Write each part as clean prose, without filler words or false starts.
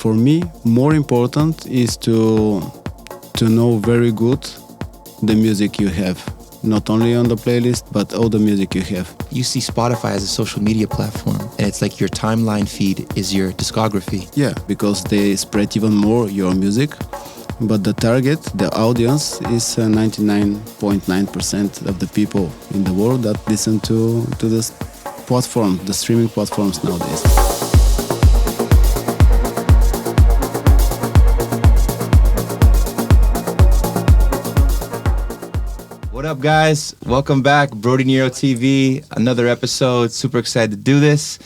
for me, more important is to know very good the music you have. Not only on the playlist, but all the music you have. You see Spotify as a social media platform, and it's like your timeline feed is your discography. Yeah, because they spread even more your music. But the target, the audience, is 99.9% of the people in the world that listen to this platform, the streaming platforms nowadays. What up, guys? Welcome back, BrodieNeroTV. Another episode. Super excited to do this.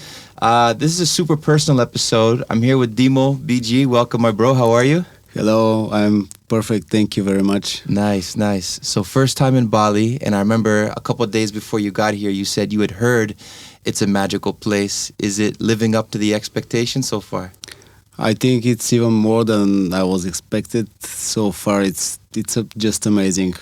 This is a super personal episode. I'm here with Dimo BG. Welcome, my bro. How are you? Hello, I'm perfect. Thank you very much. Nice, nice. So first time in Bali, and I remember a couple of days before you got here, you said you had heard it's a magical place. Is it living up to the expectation so far? I think it's even more than I was expected. So far, it's just amazing.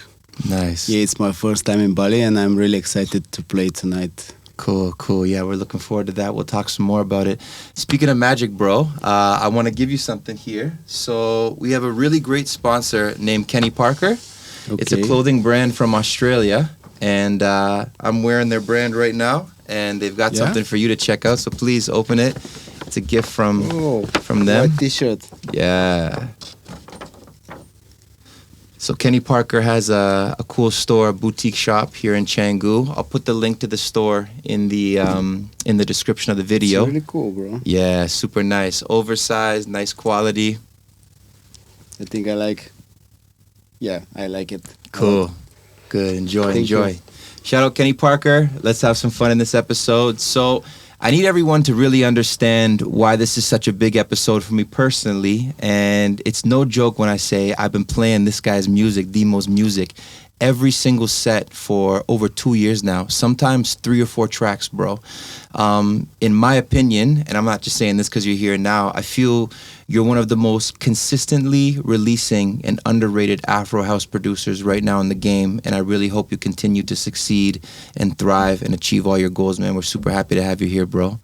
Nice. Yeah, it's my first time in Bali, and I'm really excited to play tonight. Cool, cool. Yeah, we're looking forward to that. We'll talk some more about it. Speaking of magic, bro, I want to give you something here. So we have a really great sponsor named Kenny Parker. Okay. It's a clothing brand from Australia, and I'm wearing their brand right now, and they've got something for you to check out. So please open it. It's a gift from them. White t-shirt. Yeah. So Kenny Parker has a cool store, a boutique shop here in Canggu. I'll put the link to the store in the description of the video. It's really cool, bro. Yeah, super nice. Oversized, nice quality. I think I like. Yeah, I like it. Cool. Good. Enjoy. Thank Enjoy. you. Shout out Kenny Parker. Let's have some fun in this episode. So I need everyone to really understand why this is such a big episode for me personally. And it's no joke when I say I've been playing this guy's music, Dimo's music, every single set for over 2 years now, sometimes 3 or 4 tracks, bro. In my opinion, and I'm not just saying this because you're here now, I feel you're one of the most consistently releasing and underrated Afro house producers right now in the game, and I really hope you continue to succeed and thrive and achieve all your goals, man. We're super happy to have you here, bro.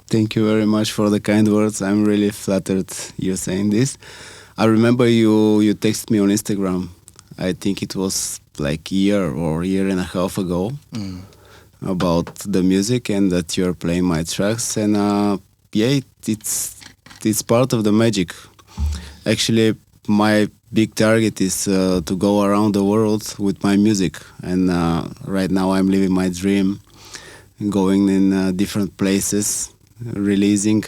Thank you very much for the kind words. I'm really flattered you're saying this. I remember you texted me on Instagram. I think it was like a year or year and a half ago about the music and that you're playing my tracks. And it's part of the magic. Actually, my big target is to go around the world with my music. And right now I'm living my dream, going in different places, releasing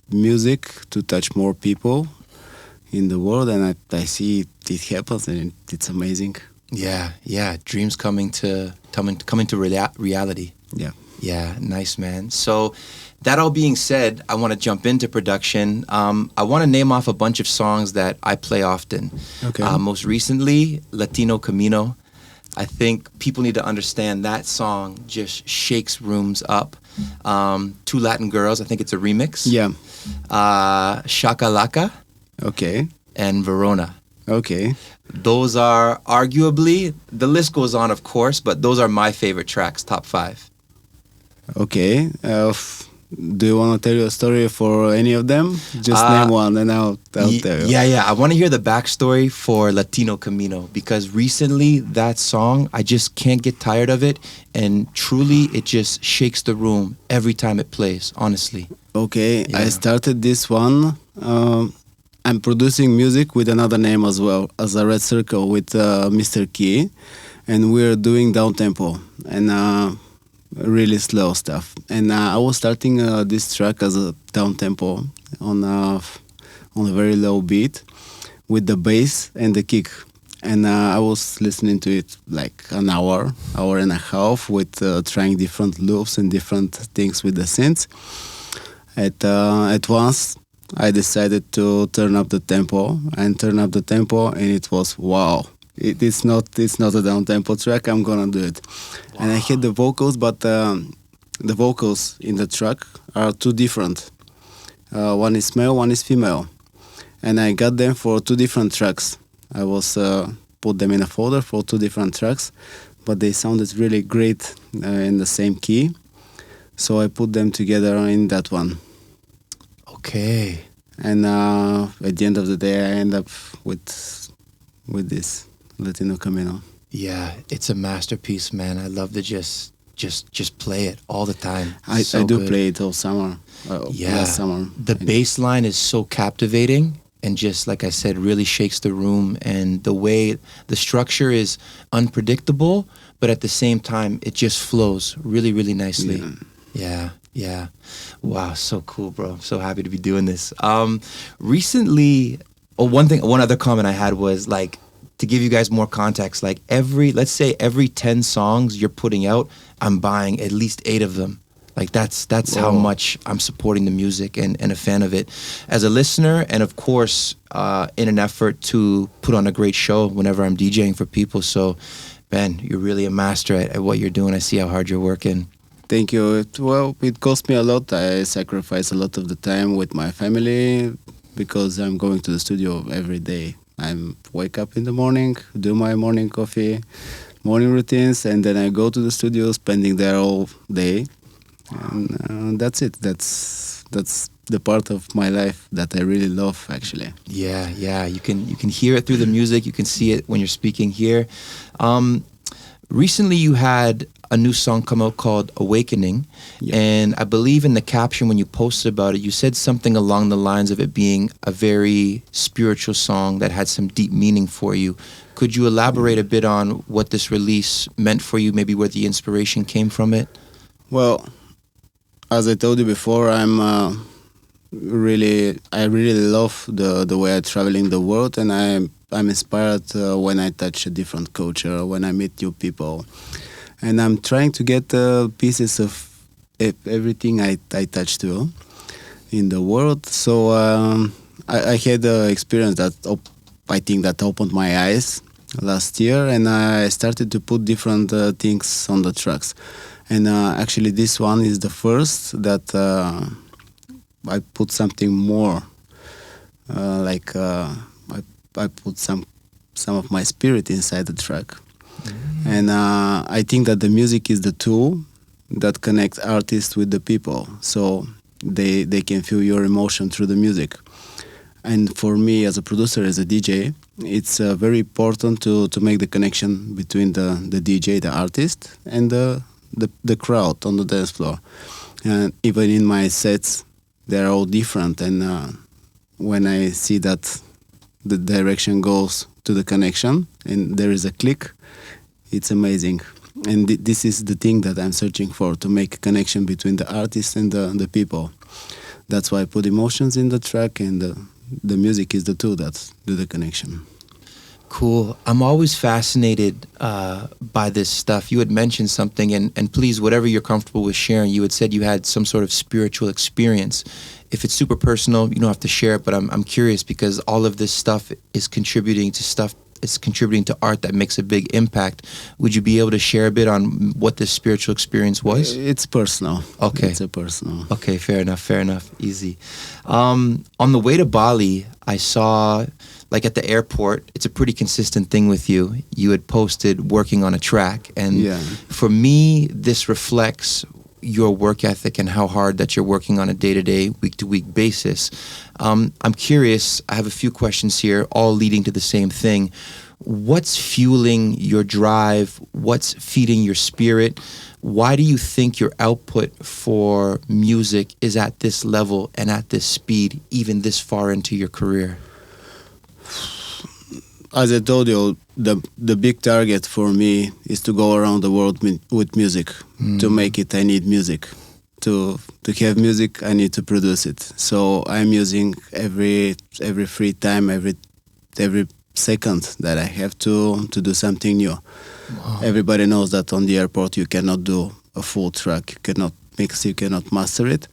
music to touch more people in the world. And I see it happens, and it's amazing. Yeah, yeah. Dreams coming to reality. Yeah. Yeah, nice, man. So that all being said, I want to jump into production. I want to name off a bunch of songs that I play often. Okay. Most recently, Latino Camino. I think people need to understand that song just shakes rooms up. 2 Latin Girls, I think it's a remix. Yeah. Shakalaka. Okay. And Verona. Okay. Those are arguably, the list goes on, of course, but those are my favorite tracks, top 5. Okay. Do you want to tell you a story for any of them? Just name one and I'll tell you. Yeah. I want to hear the backstory for Latino Camino, because recently that song, I just can't get tired of it. And truly, it just shakes the room every time it plays, honestly. Okay. Yeah. I started this one. I'm producing music with another name as well, as a Red Circle with Mr. Key. And we're doing down tempo and really slow stuff. And I was starting this track as a down tempo on a very low beat with the bass and the kick. And I was listening to it like an hour and a half with trying different loops and different things with the synths. At once, I decided to turn up the tempo, and it was wow. It's not a down tempo track. I'm gonna do it. Wow. And I hit the vocals, but the vocals in the track are 2 different. One is male, one is female, and I got them for 2 different tracks. I was put them in a folder for 2 different tracks, but they sounded really great in the same key, so I put them together in that one. Okay. And at the end of the day, I end up with this Latino Camino. Yeah, it's a masterpiece, man. I love to just play it all the time. I So do good. play it all summer. Yeah, Last summer. the bass line is so captivating and just like I said, really shakes the room. And the way the structure is unpredictable, but at the same time, it just flows really, really nicely. Yeah. Wow, so cool, bro. I'm so happy to be doing this. Recently, one other comment I had was like, to give you guys more context, like let's say every 10 songs you're putting out, I'm buying at least 8 of them. Like that's how much I'm supporting the music and a fan of it as a listener, and of course in an effort to put on a great show whenever I'm DJing for people. So Ben, you're really a master at what you're doing. I see how hard you're working. Thank you. It cost me a lot. I sacrifice a lot of the time with my family because I'm going to the studio every day. I wake up in the morning, do my morning coffee, morning routines, and then I go to the studio, spending there all day. And that's it. That's the part of my life that I really love, actually. Yeah. You can hear it through the music. You can see it when you're speaking here. Recently, you had a new song come out called Awakening. Yeah. And I believe in the caption when you posted about it, you said something along the lines of it being a very spiritual song that had some deep meaning for you. Could you elaborate a bit on what this release meant for you, maybe where the inspiration came from it? Well, as I told you before, I really love the way I travel in the world, and I'm inspired when I touch a different culture, when I meet new people, and I'm trying to get pieces of everything I touch to in the world. So I had an experience that I think that opened my eyes last year, and I started to put different things on the tracks. And actually, this one is the first that I put something more, I put some of my spirit inside the track. Mm-hmm. And I think that the music is the tool that connects artists with the people, so they can feel your emotion through the music. And for me, as a producer, as a DJ, it's very important to make the connection between the DJ, the artist, and the crowd on the dance floor. And even in my sets, they're all different. And when I see that the direction goes to the connection and there is a click, it's amazing. And this is the thing that I'm searching for, to make a connection between the artist and the people. That's why I put emotions in the track, and the music is the tool that do the connection. Cool. I'm always fascinated by this stuff. You had mentioned something, and please, whatever you're comfortable with sharing, you had said you had some sort of spiritual experience. If it's super personal, you don't have to share it, but I'm curious because all of this stuff is contributing to art that makes a big impact. Would you be able to share a bit on what this spiritual experience was? It's personal. Okay. It's a personal. Okay, fair enough. Easy. On the way to Bali, I saw, like at the airport, it's a pretty consistent thing with you. You had posted working on a track. And for me, this reflects your work ethic and how hard that you're working on a day-to-day, week-to-week basis. I'm curious, I have a few questions here, all leading to the same thing. What's fueling your drive? What's feeding your spirit? Why do you think your output for music is at this level and at this speed, even this far into your career? As I told you, the big target for me is to go around the world with music. To make it, I need music. To have music, I need to produce it. So I'm using every free time, every second that I have to do something new. Wow. Everybody knows that on the airport you cannot do a full track, you cannot mix, you cannot master it.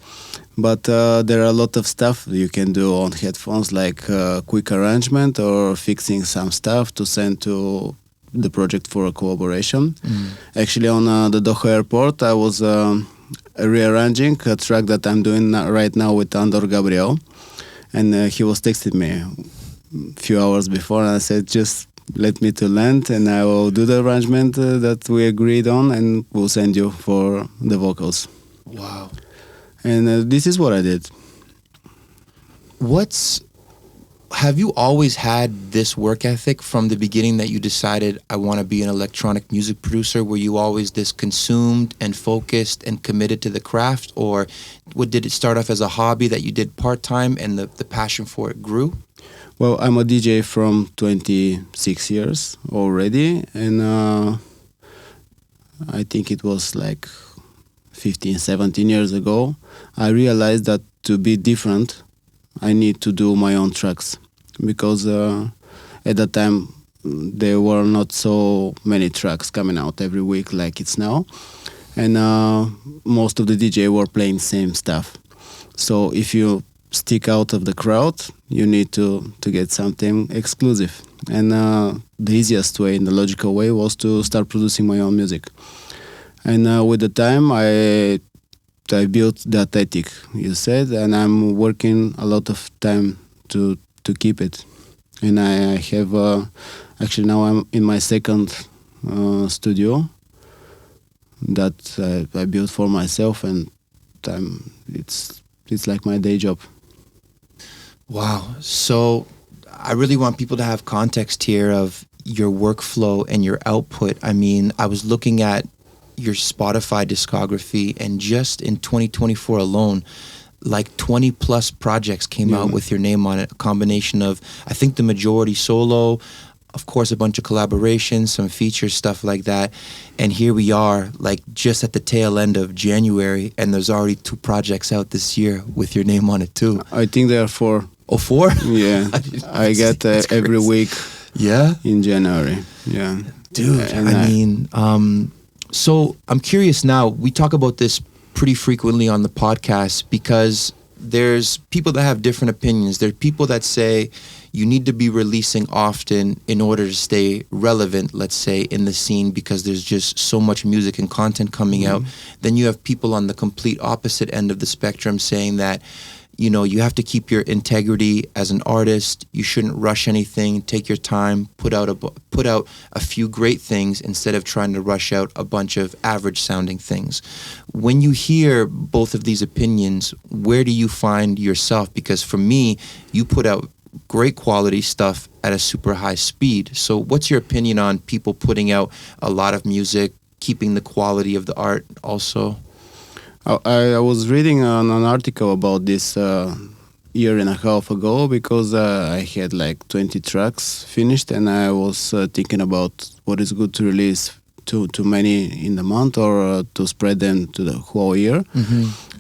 But there are a lot of stuff you can do on headphones, like quick arrangement or fixing some stuff to send to the project for a collaboration. Actually, on the Doha airport, I was rearranging a track that I'm doing right now with Andor Gabriel, and he was texting me a few hours before, and I said, just let me to land, and I will do the arrangement that we agreed on, and we'll send you for the vocals. Wow. And this is what I did. Have you always had this work ethic from the beginning that you decided I want to be an electronic music producer? Were you always this consumed and focused and committed to the craft, or did it start off as a hobby that you did part-time and the passion for it grew? Well, I'm a DJ from 26 years already, and I think it was like 15, 17 years ago, I realized that to be different, I need to do my own tracks, because at that time there were not so many tracks coming out every week like it's now, and most of the DJ were playing same stuff. So if you stick out of the crowd, you need to get something exclusive, and the easiest way and the logical way was to start producing my own music. And with the time I built that ethic, you said, and I'm working a lot of time to keep it. And I have actually now I'm in my second studio that I built for myself, and it's like my day job. Wow. So I really want people to have context here of your workflow and your output. I mean, I was looking at your Spotify discography, and just in 2024 alone, like 20 plus projects came out with your name on it. A combination of, I think the majority solo, of course, a bunch of collaborations, some features, stuff like that. And here we are, like just at the tail end of January, and there's already 2 projects out this year with your name on it too. I think there are 4. Oh, 4? Yeah, I get every week. Yeah, in January. Yeah, dude. So I'm curious now. We talk about this pretty frequently on the podcast because there's people that have different opinions. There are people that say you need to be releasing often in order to stay relevant, let's say, in the scene, because there's just so much music and content coming out. Then you have people on the complete opposite end of the spectrum saying that, you know, you have to keep your integrity as an artist. You shouldn't rush anything. Take your time. Put out a few great things instead of trying to rush out a bunch of average sounding things. When you hear both of these opinions, where do you find yourself? Because for me, you put out great quality stuff at a super high speed. So what's your opinion on people putting out a lot of music, keeping the quality of the art also? I was reading an article about this year and a half ago, because I had like 20 tracks finished, and I was thinking about what is good to release too many in the month, or to spread them to the whole year.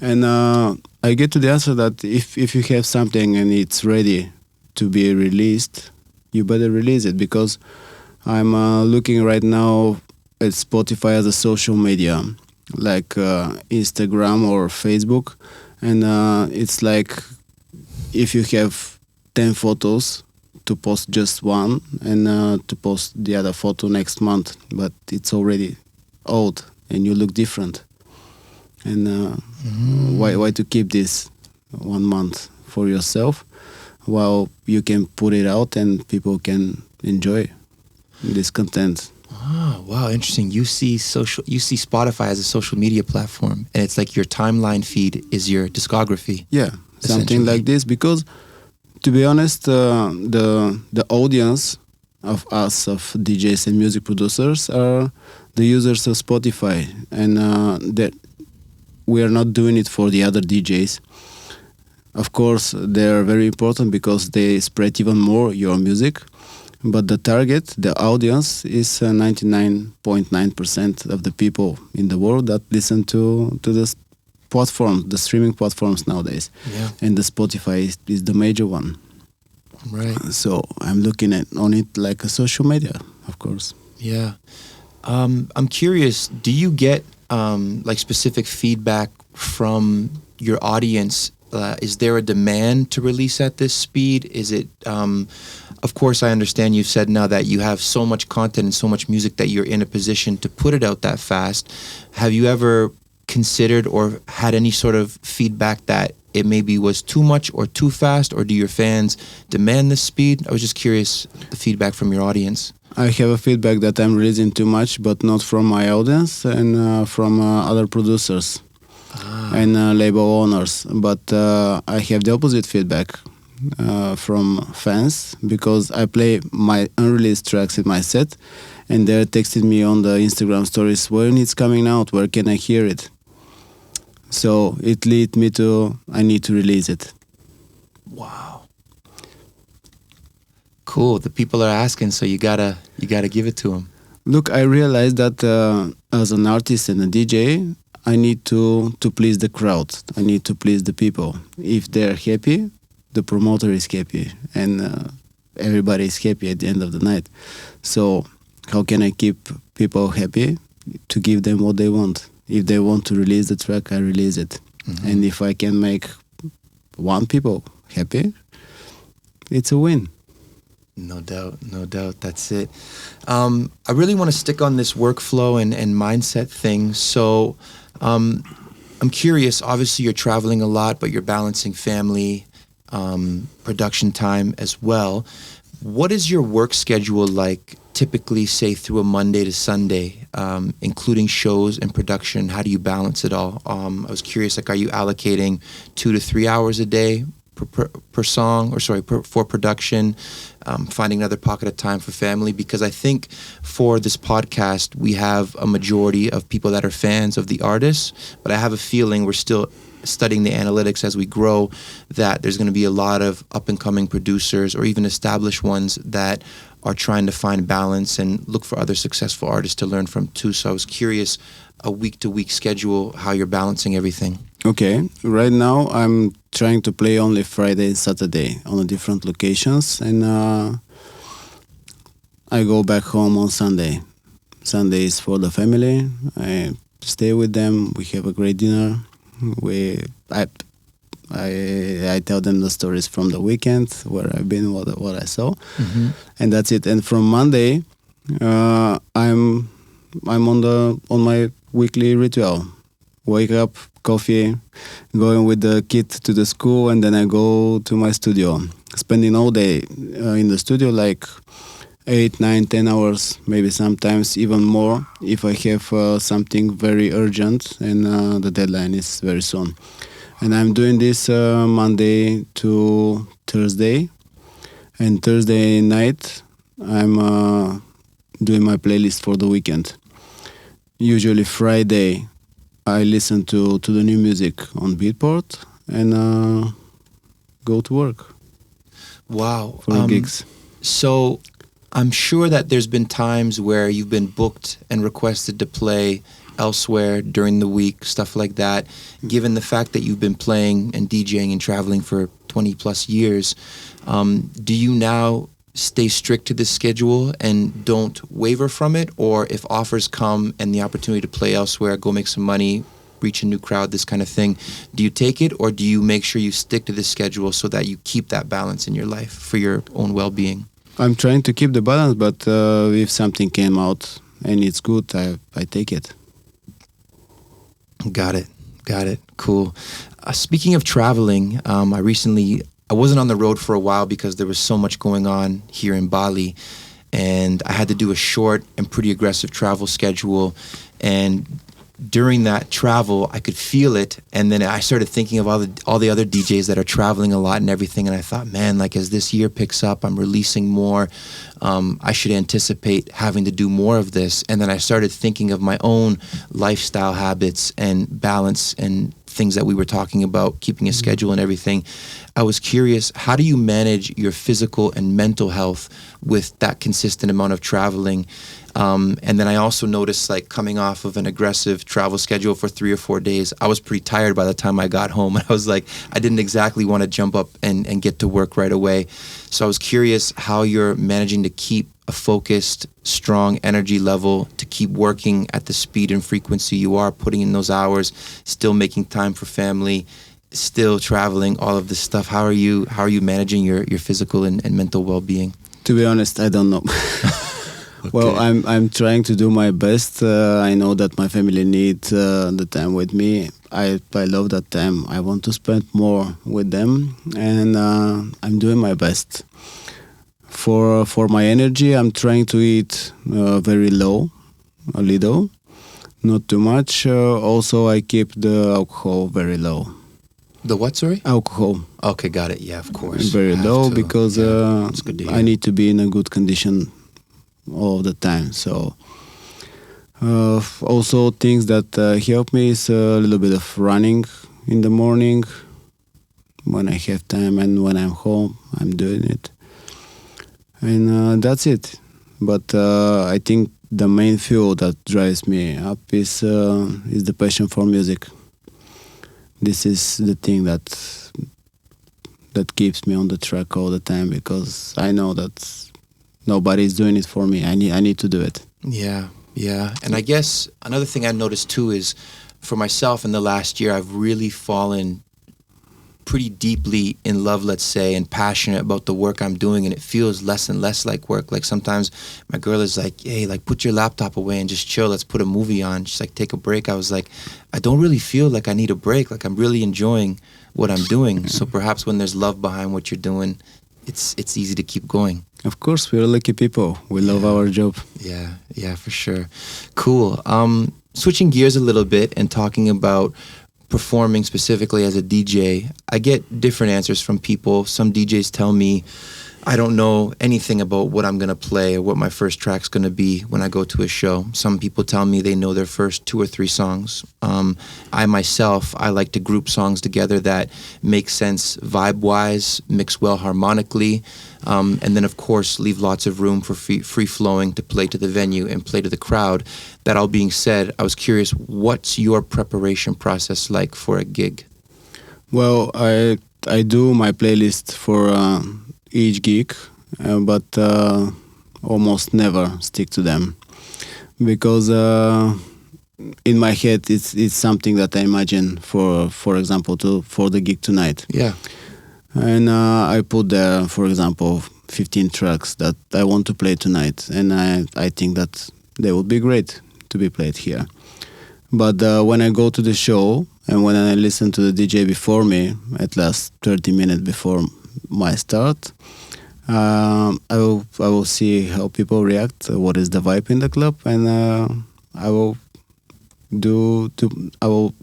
And I get to the answer that if you have something and it's ready to be released, you better release it, because I'm looking right now at Spotify as a social media, like Instagram or Facebook, and it's like if you have 10 photos, to post just one, and to post the other photo next month, but it's already old and you look different. And why to keep this 1 month for yourself while you can put it out and people can enjoy this content? Oh, wow, interesting. You see Spotify as a social media platform, and it's like your timeline feed is your discography. Yeah, something like this, because to be honest, the audience of us, of DJs and music producers, are the users of Spotify, and that we are not doing it for the other DJs. Of course, they are very important because they spread even more your music. But the target, the audience, is 99.9% of the people in the world that listen to the platforms, the streaming platforms nowadays. Yeah. And the Spotify is the major one. Right. So I'm looking on it like a social media, of course. Yeah. I'm curious, do you get like specific feedback from your audience? Is there a demand to release at this speed? Is it, of course, I understand you've said now that you have so much content and so much music that you're in a position to put it out that fast. Have you ever considered or had any sort of feedback that it maybe was too much or too fast, or do your fans demand this speed? I was just curious, the feedback from your audience. I have a feedback that I'm releasing too much, but not from my audience, and from other producers and label owners. But I have the opposite feedback from fans, because I play my unreleased tracks in my set, and they're texting me on the Instagram stories, when it's coming out, where can I hear it? So it led me to, I need to release it. Wow. Cool. The people are asking, so you gotta give it to them. Look, I realized that as an artist and a DJ, I need to please the crowd. I need to please the people. If they're happy, the promoter is happy, and everybody is happy at the end of the night. So how can I keep people happy? To give them what they want. If they want to release the track, I release it. Mm-hmm. And if I can make one people happy, it's a win. No doubt, no doubt. That's it. I really want to stick on this workflow and mindset thing. So I'm curious, obviously you're traveling a lot, but you're balancing family, production time as well. What is your work schedule like typically, say, through a Monday to Sunday, including shows and production? How do you balance it all? I was curious, like, are you allocating 2 to 3 hours a day per song, or for production, finding another pocket of time for family? Because I think for this podcast, we have a majority of people that are fans of the artists, but I have a feeling we're still studying the analytics as we grow, that there's going to be a lot of up-and-coming producers or even established ones that are trying to find balance and look for other successful artists to learn from too. So I was curious, a week-to-week schedule, how you're balancing everything. Okay, right now I'm trying to play only Friday and Saturday on different locations, and I go back home on Sunday. Sunday is for the family. I stay with them. We have a great dinner. I tell them the stories from the weekend, where I've been, what I saw, mm-hmm. and that's it. And from Monday, I'm on my weekly ritual. Wake up, coffee, going with the kid to the school, and then I go to my studio, spending all day in the studio, like 8, 9, 10 hours, maybe sometimes even more if I have something very urgent and the deadline is very soon. And I'm doing this Monday to Thursday, and Thursday night I'm doing my playlist for the weekend. Usually Friday I listen to the new music on beatport and go to work. Wow. For gigs. So I'm sure that there's been times where you've been booked and requested to play elsewhere during the week, stuff like that. Given the fact that you've been playing and DJing and traveling for 20 plus years, do you now stay strict to this schedule and don't waver from it? Or if offers come and the opportunity to play elsewhere, go make some money, reach a new crowd, this kind of thing, do you take it, or do you make sure you stick to this schedule so that you keep that balance in your life for your own well-being? I'm trying to keep the balance, but if something came out and it's good, I take it. Got it. Cool. Speaking of traveling, I wasn't on the road for a while because there was so much going on here in Bali, and I had to do a short and pretty aggressive travel schedule. And during that travel, I could feel it, and then I started thinking of all the other DJs that are traveling a lot and everything, and I thought, man, like, as this year picks up, I'm releasing more. I should anticipate having to do more of this. And then I started thinking of my own lifestyle habits and balance and things that we were talking about, keeping a schedule and everything. I was curious, how do you manage your physical and mental health with that consistent amount of traveling? And then I also noticed, like, coming off of an aggressive travel schedule for 3 or 4 days, I was pretty tired by the time I got home. And I was like, I didn't exactly want to jump up and get to work right away. So I was curious how you're managing to keep a focused, strong energy level, to keep working at the speed and frequency you are, putting in those hours, still making time for family, still traveling, all of this stuff. How are you managing your physical and mental well-being? To be honest, I don't know. Okay. Well, I'm trying to do my best. I know that my family needs the time with me. I love that time. I want to spend more with them, and I'm doing my best. For my energy, I'm trying to eat very low, a little, not too much. Also, I keep the alcohol very low. The what, sorry? Alcohol. Okay, got it. Yeah, of course. Very Have low to. because It's good to hear. I need to be in a good condition all the time. So also things that help me is a little bit of running in the morning when I have time, and when I'm home, I'm doing it. And that's it. But I think the main fuel that drives me up is the passion for music. This is the thing that keeps me on the track all the time, because I know that nobody is doing it for me. I need to do it. Yeah, yeah. And I guess another thing I noticed too is for myself in the last year, I've really fallen pretty deeply in love, let's say, and passionate about the work I'm doing, and it feels less and less like work. Like sometimes my girl is like, hey, like put your laptop away and just chill. Let's put a movie on. She's like, take a break. I was like, I don't really feel like I need a break. Like I'm really enjoying what I'm doing. So perhaps when there's love behind what you're doing, it's easy to keep going. Of course, we're lucky people. We love our job. Yeah, for sure. Cool. Switching gears a little bit and talking about performing specifically as a DJ, I get different answers from people. Some DJs tell me I don't know anything about what I'm going to play or what my first track's going to be when I go to a show. Some people tell me they know their first 2 or 3 songs. I myself, I like to group songs together that make sense vibe-wise, mix well harmonically, and then of course leave lots of room for free-flowing to play to the venue and play to the crowd. That all being said, I was curious, what's your preparation process like for a gig? Well, I do my playlist for each gig, but almost never stick to them, because in my head it's something that I imagine for example for the gig tonight. Yeah. And I put there, for example, 15 tracks that I want to play tonight, and I think that they would be great to be played here. But when I go to the show and when I listen to the DJ before me, at last 30 minutes before my start, I will see how people react, what is the vibe in the club, and I will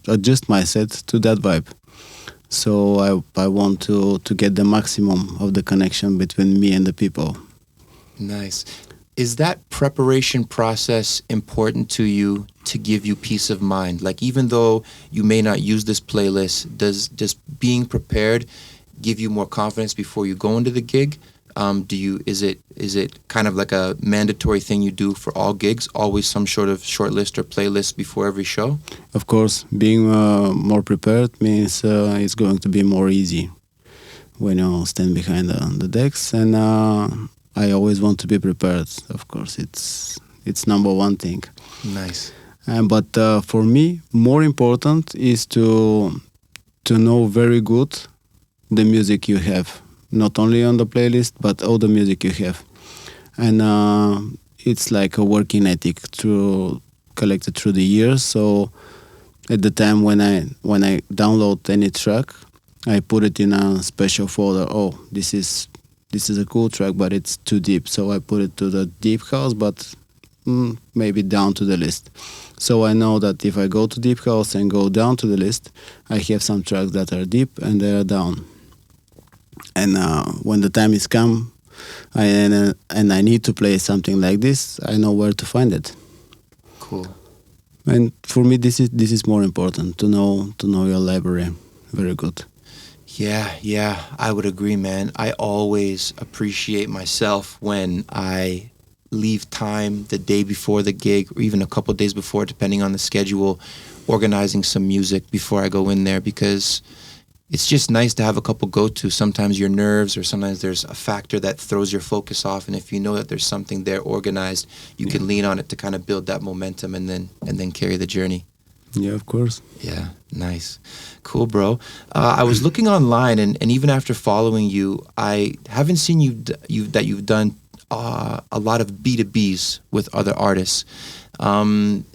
adjust my set to that vibe. So I want to get the maximum of the connection between me and the people. Nice. Is that preparation process important to you to give you peace of mind? Like, even though you may not use this playlist, does just being prepared give you more confidence before you go into the gig? Is it kind of like a mandatory thing you do for all gigs? Always some sort of short list or playlist before every show? Of course, being more prepared means it's going to be more easy when you stand behind the decks, and I always want to be prepared. Of course, it's number one thing. Nice. But for me, more important is to know very good the music you have, not only on the playlist, but all the music you have. And it's like a working ethic collected through the years. So at the time when I download any track, I put it in a special folder. Oh, this is a cool track, but it's too deep. So I put it to the deep house, but maybe down to the list. So I know that if I go to deep house and go down to the list, I have some tracks that are deep and they are down. And when the time is come, and I need to play something like this, I know where to find it. Cool. And for me, this is more important, to know your library very good. Yeah, I would agree, man. I always appreciate myself when I leave time the day before the gig, or even a couple days before, depending on the schedule, organizing some music before I go in there, because it's just nice to have a couple go-to. Sometimes your nerves, or sometimes there's a factor that throws your focus off, and if you know that there's something there organized, you can lean on it to kind of build that momentum and then carry the journey. Yeah, of course. Yeah, nice. Cool, bro. I was looking online, and even after following you, I haven't seen you've done a lot of B2Bs with other artists.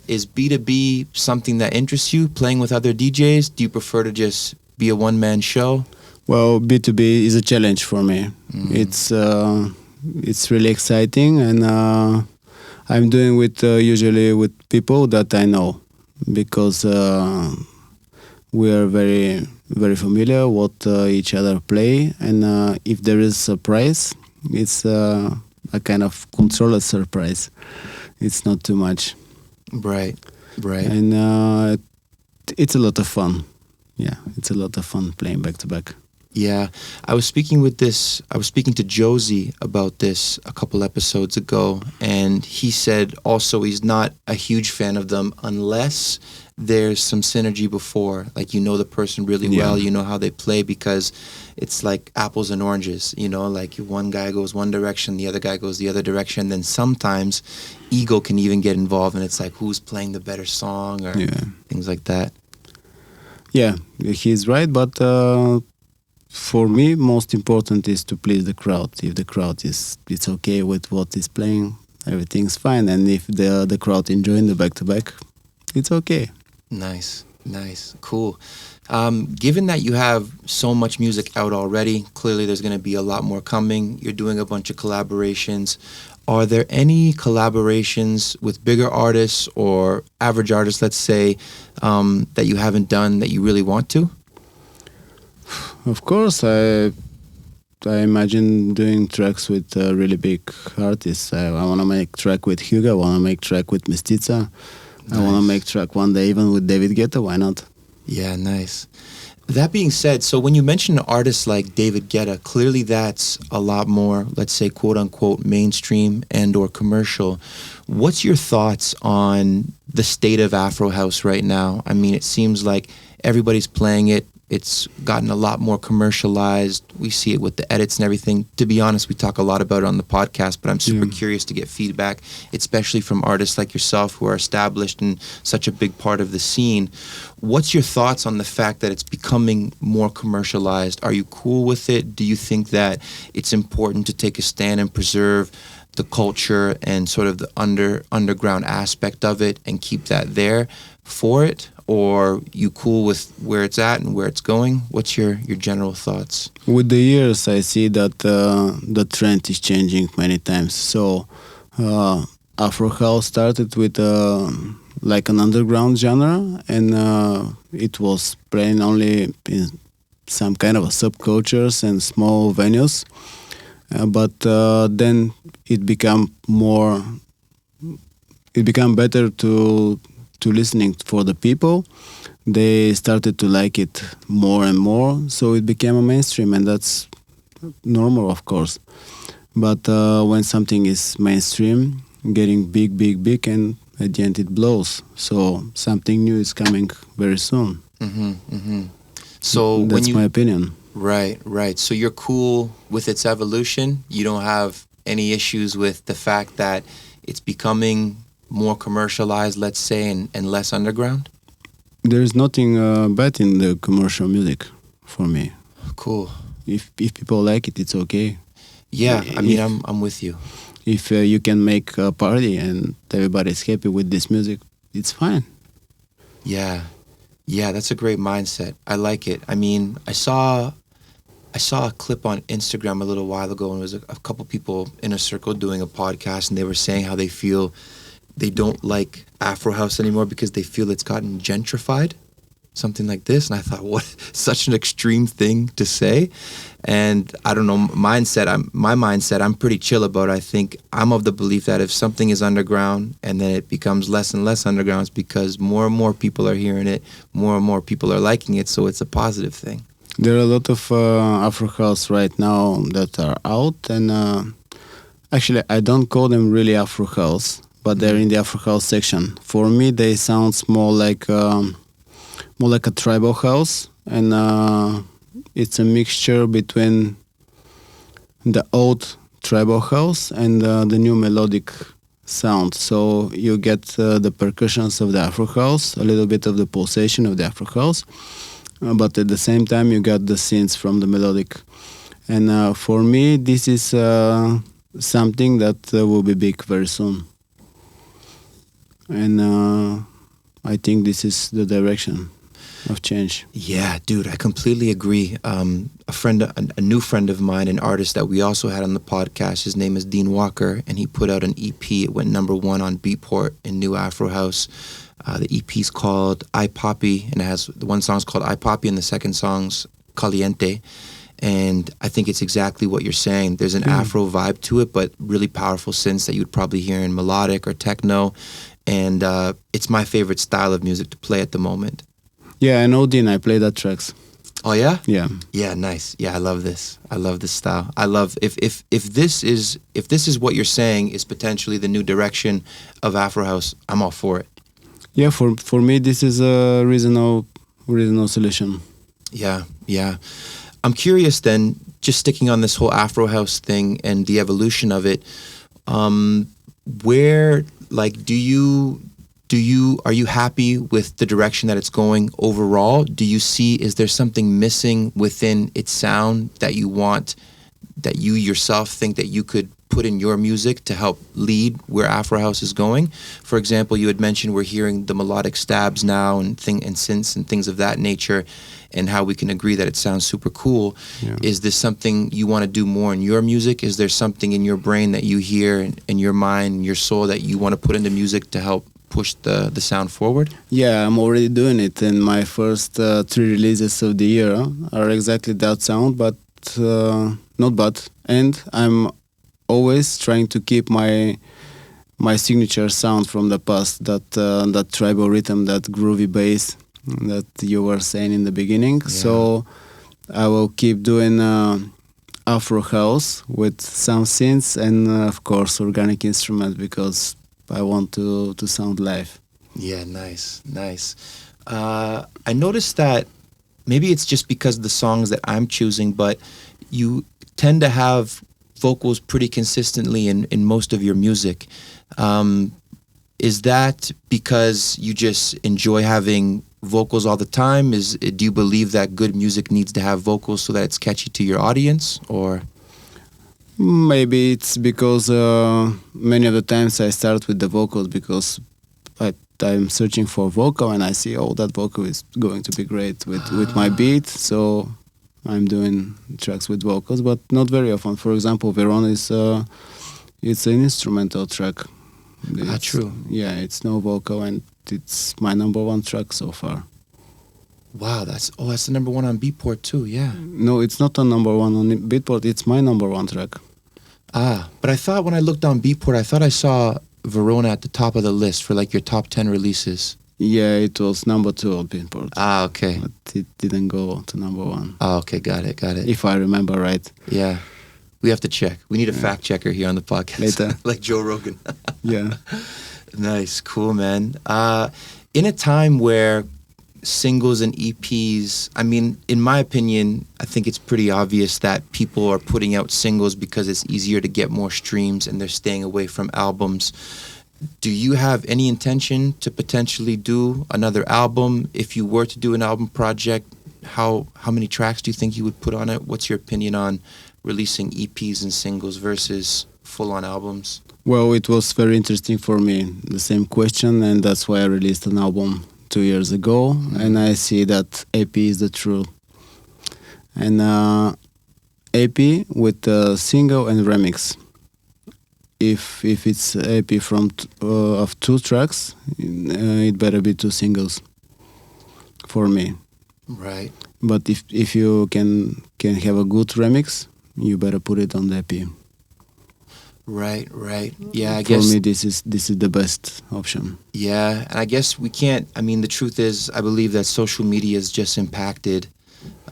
Is B2B something that interests you, playing with other DJs? Do you prefer to just be a one-man show? Well, B2B is a challenge for me. It's really exciting, and I'm doing with usually with people that I know, because we are very very familiar what each other play, and if there is surprise, it's a kind of controlled surprise. It's not too much, Right. and it's a lot of fun. Yeah, it's a lot of fun playing back to back. Yeah, I was speaking to Josie about this a couple episodes ago, and he said also he's not a huge fan of them unless there's some synergy before, like you know the person really well, you know how they play, because it's like apples and oranges, you know, like one guy goes one direction, the other guy goes the other direction, then sometimes ego can even get involved, and it's like who's playing the better song or things like that. Yeah, he's right, but for me, most important is to please the crowd. If the crowd it's okay with what is playing, everything's fine. And if the crowd enjoying the back to back, it's okay. Nice, cool. Given that you have so much music out already, clearly there's going to be a lot more coming. You're doing a bunch of collaborations. Are there any collaborations with bigger artists or average artists, let's say, that you haven't done that you really want to? Of course, I imagine doing tracks with really big artists. I want to make track with Hugo. I want to make track with Mestica. Nice. I want to make track one day even with David Guetta. Why not? Yeah, nice. That being said, so when you mention artists like David Guetta, clearly that's a lot more, let's say, quote unquote, mainstream and or commercial. What's your thoughts on the state of Afro House right now? I mean, it seems like everybody's playing it. It's gotten a lot more commercialized. We see it with the edits and everything. To be honest, we talk a lot about it on the podcast, but I'm super curious to get feedback, especially from artists like yourself who are established and such a big part of the scene. What's your thoughts on the fact that it's becoming more commercialized? Are you cool with it? Do you think that it's important to take a stand and preserve the culture and sort of the underground aspect of it and keep that there for it? Or you cool with where it's at and where it's going? What's your general thoughts? With the years, I see that the trend is changing many times. So Afro House started with like an underground genre, and it was playing only in some kind of subcultures and small venues. But then it became better to listening for the people. They started to like it more and more, so it became a mainstream, and that's normal, of course. But when something is mainstream, getting big, and at the end it blows. So something new is coming very soon. So that's my opinion. Right. So you're cool with its evolution. You don't have any issues with the fact that it's becoming more commercialized, let's say, and less underground? There's nothing bad in the commercial music for me. Cool. If people like it, it's okay. Yeah, I mean, I'm with you. If you can make a party and everybody's happy with this music, it's fine. Yeah, that's a great mindset. I like it. I mean, I saw a clip on Instagram a little while ago, and it was a couple people in a circle doing a podcast, and they were saying how they feel they don't like Afro House anymore because they feel it's gotten gentrified, something like this. And I thought, what, such an extreme thing to say. And I don't know, my mindset, I'm pretty chill about it. I think I'm of the belief that if something is underground and then it becomes less and less underground, it's because more and more people are hearing it, more and more people are liking it, so it's a positive thing. There are a lot of Afro House right now that are out, and actually I don't call them really Afro House, but they're in the Afro House section. For me, they sound more like a tribal house, and it's a mixture between the old tribal house and the new melodic sound. So you get the percussions of the Afro House, a little bit of the pulsation of the Afro House, but at the same time you got the synths from the melodic. And for me, this is something that will be big very soon. And I think this is the direction of change. Yeah, dude, I completely agree. A new friend of mine, an artist that we also had on the podcast, his name is Dean Walker, and he put out an EP. It went #1 on Beatport in New Afro House The EP's called I Poppy, and it has the one song's called I Poppy, and the second song's Caliente. And I think it's exactly what you're saying. There's an Afro vibe to it, but really powerful synths that you would probably hear in melodic or techno. And it's my favorite style of music to play at the moment. Yeah, I know Dean. I play that tracks. Oh yeah? Yeah. Yeah, nice. Yeah, I love this. I love this style. I love if this is what you're saying is potentially the new direction of Afro House, I'm all for it. Yeah, for me this is a reasonable solution. Yeah, yeah. I'm curious then, just sticking on this whole Afro House thing and the evolution of it, where like are you happy with the direction that it's going overall? Do you see, is there something missing within its sound that you want, that you yourself think that you could put in your music to help lead where Afro House is going? For example, you had mentioned we're hearing the melodic stabs now and synths and things of that nature, and how we can agree that it sounds super cool. Yeah. Is this something you want to do more in your music? Is there something in your brain that you hear, in your mind, your soul, that you want to put into music to help push the sound forward? Yeah, I'm already doing it, and my first 3 releases of the year are exactly that sound, but not bad. And I'm always trying to keep my signature sound from the past, that tribal rhythm, that groovy bass that you were saying in the beginning. Yeah. So I will keep doing Afro House with some synths and of course organic instruments, because I want to sound live. Yeah, nice. I noticed that maybe it's just because of the songs that I'm choosing, but you tend to have vocals pretty consistently in most of your music. Is that because you just enjoy having vocals all the time? Do you believe that good music needs to have vocals so that it's catchy to your audience, or? Maybe it's because many of the times I start with the vocals because I'm searching for vocal and I see, that vocal is going to be great with my beat, so I'm doing tracks with vocals, but not very often. For example, Veron is it's an instrumental track. True. Yeah, it's no vocal, and it's my number 1 track so far. Wow, that's the number 1 on beatport too. Yeah. No, it's not a number 1 on beatport. It's my number 1 track. But I thought when I looked on beatport, I thought I saw Verona at the top of the list for like your top 10 releases. Yeah, it was number 2 on beatport. Okay. But it didn't go to number 1. Okay, got it. If I remember right. Yeah. We have to check. We need a fact checker here on the podcast. Later. Like Joe Rogan. Yeah. Nice. Cool, man. In a time where singles and EPs, I mean, in my opinion, I think it's pretty obvious that people are putting out singles because it's easier to get more streams and they're staying away from albums. Do you have any intention to potentially do another album? If you were to do an album project, how many tracks do you think you would put on it? What's your opinion on releasing EPs and singles versus full-on albums? Well, it was very interesting for me, the same question, and that's why I released an album 2 years ago, and I see that EP is the truth. And EP with single and remix. If it's EP from of 2 tracks, it better be 2 singles for me. Right. But if you can have a good remix, you better put it on the EP. Right. Yeah, I For guess me, this is the best option. Yeah, and I guess we can't. I mean, the truth is, I believe that social media has just impacted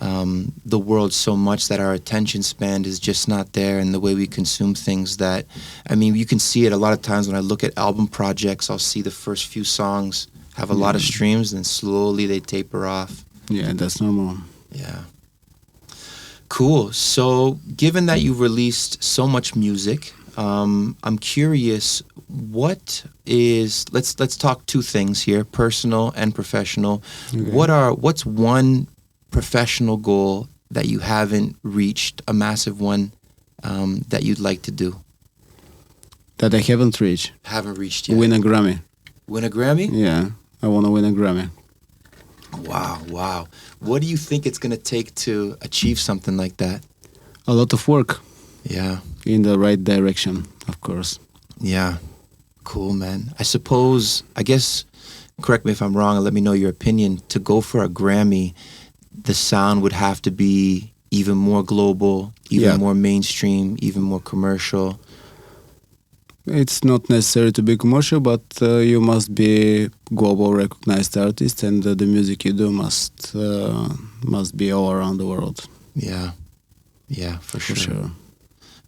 the world so much that our attention span is just not there, and the way we consume things. That, I mean, you can see it a lot of times when I look at album projects. I'll see the first few songs have a lot of streams, and slowly they taper off. Yeah, that's normal. Yeah. Cool. So, given that you've released so much music, I'm curious, what is, let's talk 2 things here, personal and professional. Okay. What's one professional goal that you haven't reached, a massive one, that you'd like to do? That I haven't reached? Haven't reached yet. Win a Grammy. Win a Grammy? Yeah, I want to win a Grammy. Wow. What do you think it's going to take to achieve something like that? A lot of work. Yeah. In the right direction, of course. Yeah. Cool, man. I guess correct me if I'm wrong and let me know your opinion, to go for a Grammy, the sound would have to be even more global, even more mainstream, even more commercial. It's not necessary to be commercial, but you must be global recognized artist, and the music you do must be all around the world. Yeah, for For sure. sure.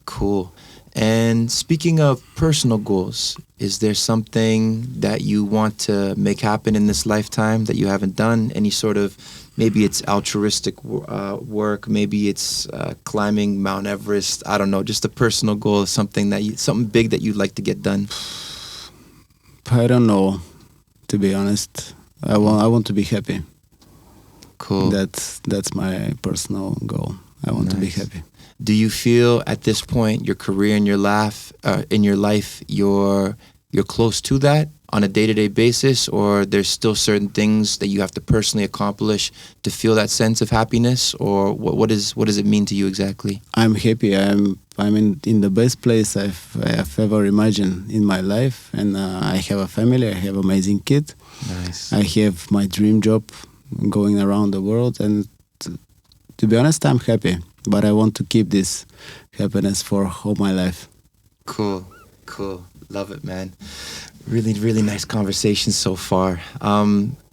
Cool. And speaking of personal goals, is there something that you want to make happen in this lifetime that you haven't done? Any sort of, maybe it's altruistic work, maybe it's climbing Mount Everest. I don't know, just a personal goal, something big that you'd like to get done. I don't know, to be honest. I want to be happy. Cool. That's my personal goal. I want to be happy. Do you feel at this point, your career and your life, you're close to that on a day-to-day basis, or there's still certain things that you have to personally accomplish to feel that sense of happiness, or what does it mean to you exactly? I'm happy. I'm in the best place I've ever imagined in my life, and I have a family. I have an amazing kid. Nice. I have my dream job, going around the world, and to be honest, I'm happy. But I want to keep this happiness for all my life. Cool. Love it, man. Really, really nice conversation so far.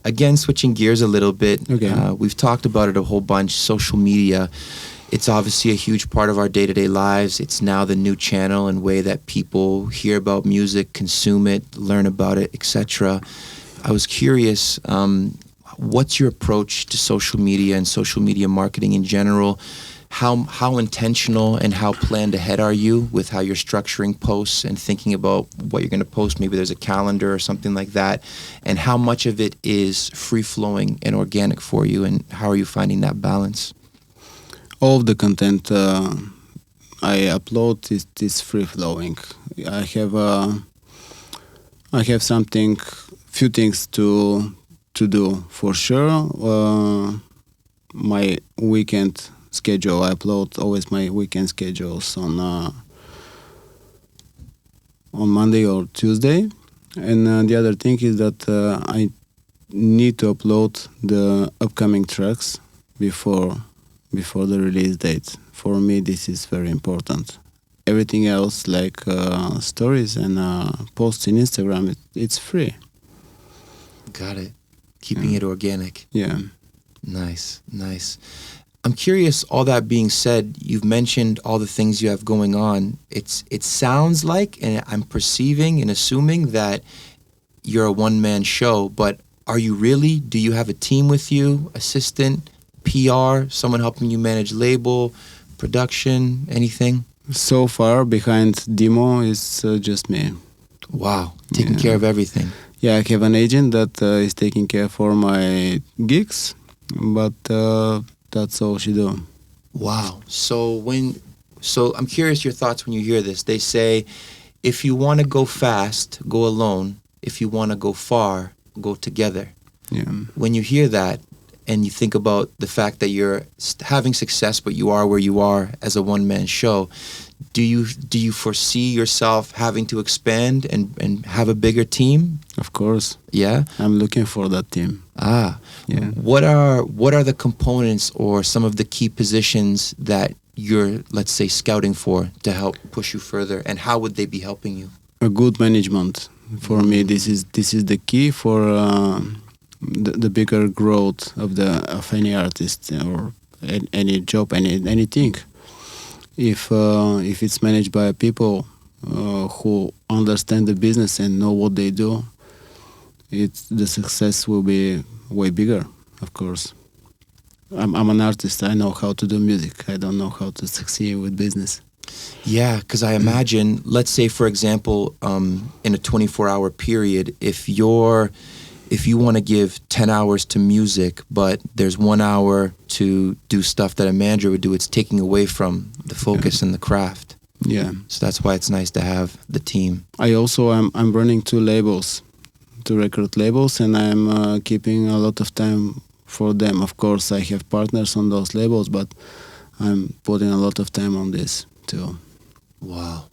Again, switching gears a little bit. Okay. We've talked about it a whole bunch. Social media, it's obviously a huge part of our day-to-day lives. It's now the new channel and way that people hear about music, consume it, learn about it, etc. I was curious, what's your approach to social media and social media marketing in general? How intentional and how planned ahead are you with how you're structuring posts and thinking about what you're going to post? Maybe there's a calendar or something like that. And how much of it is free-flowing and organic for you, and how are you finding that balance? All of the content I upload is free-flowing. I have few things to do for sure. My weekend schedule, I upload always my weekend schedules on Monday or Tuesday, and the other thing is that I need to upload the upcoming tracks before the release date. For me, this is very important. Everything else, like stories and posts in Instagram, it's free. Got it. Keeping it organic. Yeah. Nice. I'm curious, all that being said, you've mentioned all the things you have going on. It sounds like, and I'm perceiving and assuming that you're a one-man show, but are you really? Do you have a team with you, assistant, PR, someone helping you manage label, production, anything? So far, behind Dimo is just me. Wow, taking care of everything. Yeah, I have an agent that is taking care for my gigs, but that's all she do. Wow. So I'm curious your thoughts when you hear this. They say, if you want to go fast, go alone. If you want to go far, go together. Yeah. When you hear that and you think about the fact that you're having success, but you are where you are as a one-man show, do you foresee yourself having to expand and have a bigger team? Of course. Yeah? I'm looking for that team. Yeah. What are the components or some of the key positions that you're, let's say, scouting for to help push you further, and how would they be helping you? A good management. For me, this is the key for the bigger growth of any artist or any job, anything. If it's managed by people who understand the business and know what they do, the success will be way bigger, of course. I'm an artist. I know how to do music. I don't know how to succeed with business. Yeah, because I imagine, let's say, for example, in a 24-hour period, if you want to give 10 hours to music, but there's 1 hour to do stuff that a manager would do, it's taking away from the focus and the craft. Yeah. So that's why it's nice to have the team. I'm running two record labels, and I'm keeping a lot of time for them. Of course, I have partners on those labels, but I'm putting a lot of time on this too. Wow.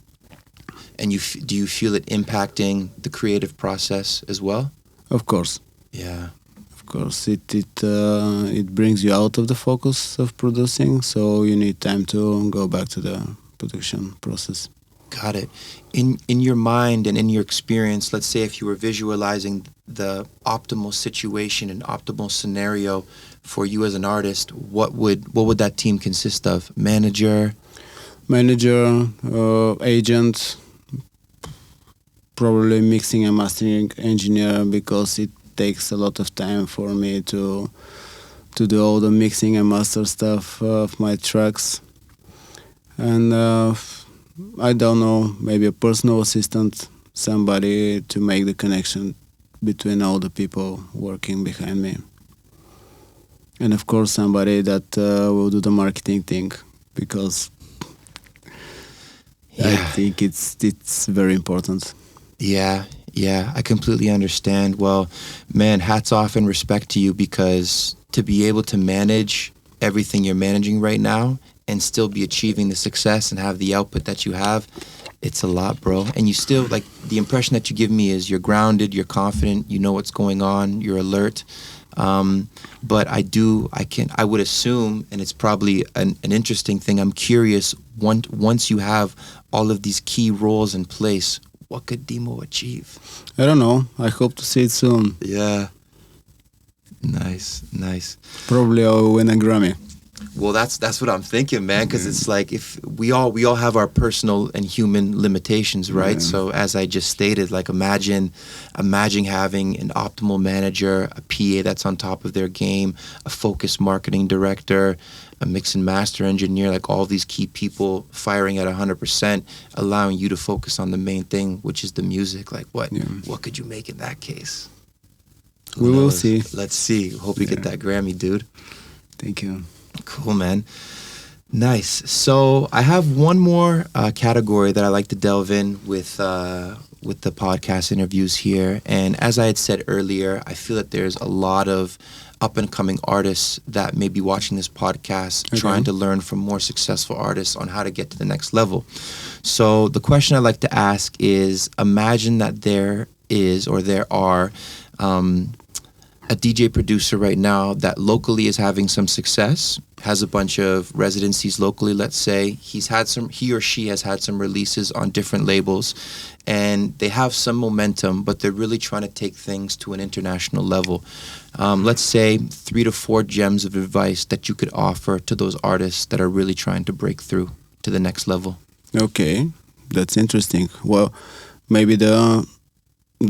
And do you feel it impacting the creative process as well? Of course. Yeah. Of course, it brings you out of the focus of producing, so you need time to go back to the production process. Got it. In your mind and in your experience, let's say if you were visualizing the optimal situation and optimal scenario for you as an artist, what would that team consist of? Manager, agent, probably mixing and mastering engineer, because it takes a lot of time for me to do all the mixing and master stuff of my tracks. And I don't know, maybe a personal assistant, somebody to make the connection between all the people working behind me. And of course, somebody that will do the marketing thing, because I think it's very important. Yeah, I completely understand. Well, man, hats off and respect to you, because to be able to manage everything you're managing right now and still be achieving the success and have the output that you have, it's a lot, bro. And you still, like, the impression that you give me is you're grounded, you're confident, you know what's going on, you're alert. But I would assume, and it's probably an interesting thing, I'm curious, once you have all of these key roles in place, what could Dimo achieve? I don't know. I hope to see it soon. Yeah. Nice. Probably I'll win a Grammy. Well, that's what I'm thinking, man, because it's like, if we all have our personal and human limitations, right? Yeah. So as I just stated, like, imagine having an optimal manager, a PA that's on top of their game, a focused marketing director, a mix and master engineer, like all these key people firing at 100%, allowing you to focus on the main thing, which is the music. Like, what could you make in that case? We will see. Let's see. Hope you get that Grammy, dude. Thank you. Cool, man. Nice. So I have one more category that I like to delve in with the podcast interviews here. And as I had said earlier, I feel that there's a lot of up-and-coming artists that may be watching this podcast, trying to learn from more successful artists on how to get to the next level. So the question I like to ask is, imagine that there are a DJ producer right now that locally is having some success, has a bunch of residencies locally, let's say. He or she has had some releases on different labels, and they have some momentum, but they're really trying to take things to an international level. Let's say 3 to 4 gems of advice that you could offer to those artists that are really trying to break through to the next level. Okay, that's interesting. Well, maybe the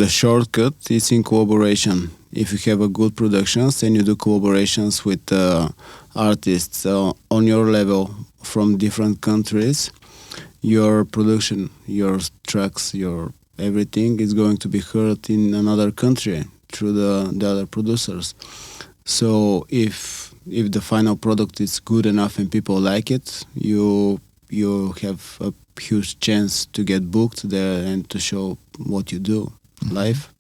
shortcut is in collaboration. If you have a good productions and you do collaborations with artists on your level from different countries, your production, your tracks, your everything is going to be heard in another country through the other producers. So if the final product is good enough and people like it, you have a huge chance to get booked there and to show what you do live.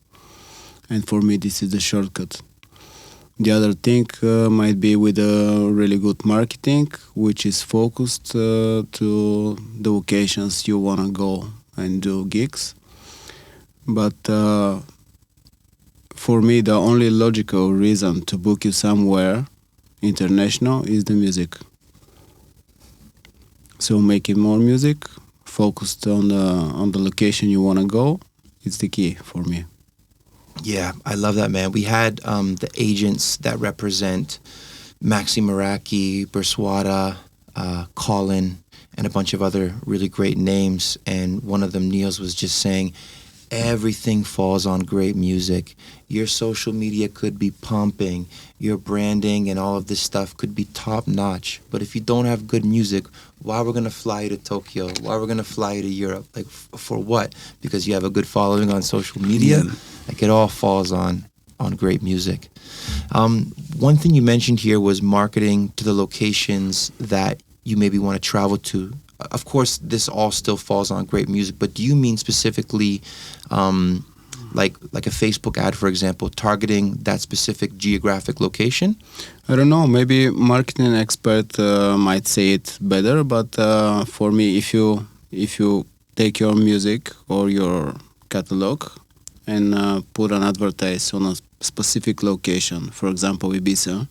And for me, this is the shortcut. The other thing might be with a really good marketing, which is focused to the locations you want to go and do gigs. But for me, the only logical reason to book you somewhere international is the music. So making more music, focused on the location you want to go, it's the key for me. Yeah, I love that, man. We had the agents that represent Maxi Meraki, Berswada, Colin, and a bunch of other really great names. And one of them, Niels, was just saying, everything falls on great music. Your social media could be pumping, your branding and all of this stuff could be top notch. But if you don't have good music, why we're gonna fly you to Tokyo? Why we're gonna fly you to Europe? Like, for what? Because you have a good following on social media? Yeah. Like, it all falls on great music. One thing you mentioned here was marketing to the locations that you maybe want to travel to. Of course, this all still falls on great music, but do you mean specifically like a Facebook ad, for example, targeting that specific geographic location? I don't know. Maybe marketing expert might say it better, but for me, if you take your music or your catalog and put an advertise on a specific location, for example, Ibiza,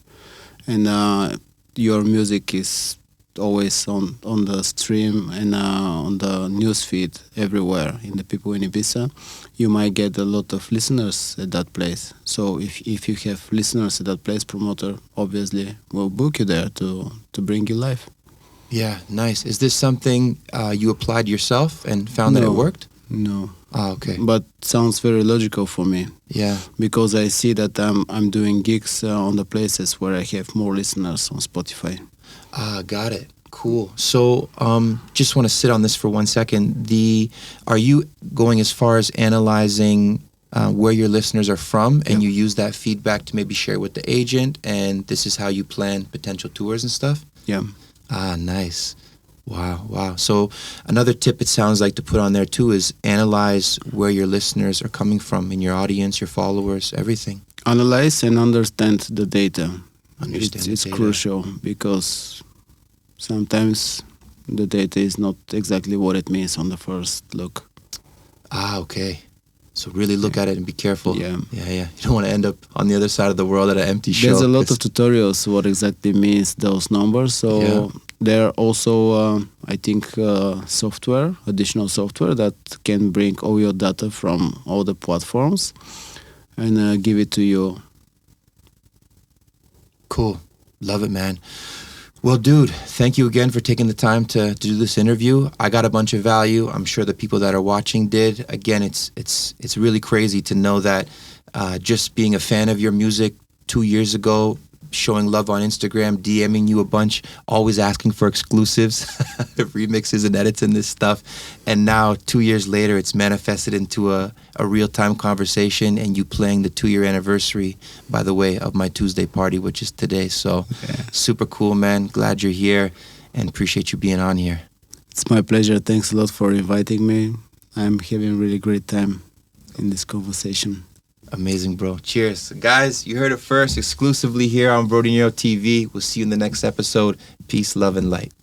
and your music is always on the stream and on the news feed everywhere in the people in Ibiza, you might get a lot of listeners at that place. So if you have listeners at that place, promoter obviously will book you there to bring you live. Yeah, nice. Is this something you applied yourself and found that it worked? No. Oh, okay. But sounds very logical for me. Yeah. Because I see that I'm doing gigs on the places where I have more listeners on Spotify. Ah, got it. Cool. So, just want to sit on this for 1 second. Are you going as far as analyzing where your listeners are from, and you use that feedback to maybe share with the agent, and this is how you plan potential tours and stuff? Yeah. Ah, nice. Wow. So another tip it sounds like to put on there too is analyze where your listeners are coming from in your audience, your followers, everything. Analyze and understand the data. It's data. Crucial because sometimes the data is not exactly what it means on the first look. Ah, okay. So really look at it and be careful. Yeah. You don't want to end up on the other side of the world at an empty show. There's a lot of tutorials what exactly means those numbers. So there are also, I think, additional software that can bring all your data from all the platforms and give it to you. Cool. Love it, man. Well, dude, thank you again for taking the time to do this interview. I got a bunch of value. I'm sure the people that are watching did. Again, it's really crazy to know that just being a fan of your music 2 years ago, showing love on Instagram, DMing you a bunch, always asking for exclusives, remixes and edits and this stuff. And now 2 years later, it's manifested into a real-time conversation and you playing the 2-year anniversary, by the way, of my Tuesday party, which is today. So super cool, man. Glad you're here and appreciate you being on here. It's my pleasure. Thanks a lot for inviting me. I'm having a really great time in this conversation. Amazing, bro. Cheers. Guys, you heard it first exclusively here on BrodieNeroTV. We'll see you in the next episode. Peace, love, and light.